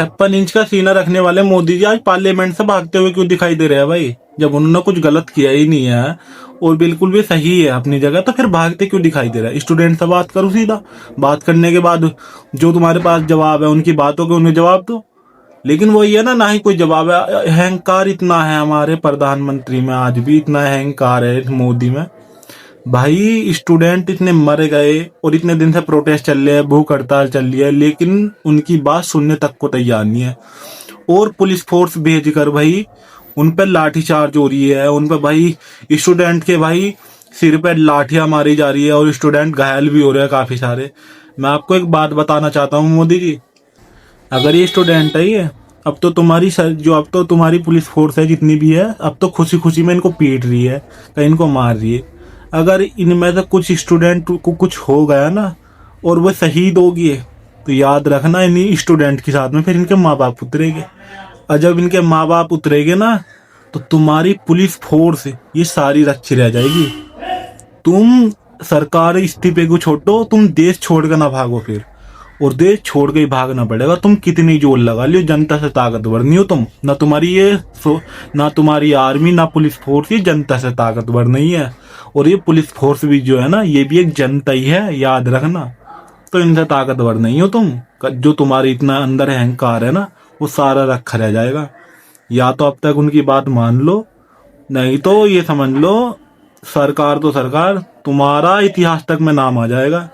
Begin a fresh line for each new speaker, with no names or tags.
56 inch का सीना रखने वाले मोदी जी आज पार्लियामेंट से भागते हुए क्यों दिखाई दे रहे हैं भाई? जब उन्होंने कुछ गलत किया ही नहीं है और बिल्कुल भी सही है अपनी जगह, तो फिर भागते क्यों दिखाई दे रहा है? स्टूडेंट से बात करो सीधा, बात करने के बाद जो तुम्हारे पास जवाब है उनकी बातों के उन्हें जवाब दो। लेकिन वही है ना ही कोई जवाब है। अहंकार इतना है हमारे प्रधानमंत्री में, आज भी इतना अहंकार है मोदी में। भाई स्टूडेंट इतने मर गए और इतने दिन से प्रोटेस्ट चल रहे हैं, भूख हड़ताल चल रही है, लेकिन उनकी बात सुनने तक को तैयार नहीं है। और पुलिस फोर्स भेज कर भाई उन पर लाठीचार्ज हो रही है, उन पर भाई स्टूडेंट के भाई सिर पे लाठियां मारी जा रही है और स्टूडेंट घायल भी हो रहे हैं काफी सारे। मैं आपको एक बात बताना चाहता हूँ मोदी जी, अगर ये स्टूडेंट है ये, अब तो अब तो तुम्हारी पुलिस फोर्स है जितनी भी है, अब तो खुशी खुशी में इनको पीट रही है, कहीं इनको मार रही है। अगर इनमें से कुछ स्टूडेंट को कुछ हो गया ना और वो शहीद हो गए, तो याद रखना इन्हीं स्टूडेंट के साथ में फिर इनके माँ बाप उतरेंगे। और जब इनके माँ बाप उतरेंगे ना, तो तुम्हारी पुलिस फोर्स ये सारी रक्षी रह जाएगी। तुम सरकार इस्तीफे को छोड़ो, तुम देश छोड़ कर ना भागो फिर। और देश छोड़ के ही भागना पड़ेगा। तुम कितनी जोर लगा लियो, जनता से ताकतवर नहीं हो तुम। ना तुम्हारी ना तुम्हारी आर्मी ना पुलिस फोर्स ये जनता से ताकतवर नहीं है। और ये पुलिस फोर्स भी जो है ना, ये भी एक जनता ही है, याद रखना। तो इनसे ताकतवर नहीं हो तुम। जो तुम्हारे इतना अंदर अहंकार है ना, वो सारा रखा रह जाएगा। या तो अब तक उनकी बात मान लो, नहीं तो ये समझ लो सरकार तो सरकार, तुम्हारा इतिहास तक में नाम आ जाएगा।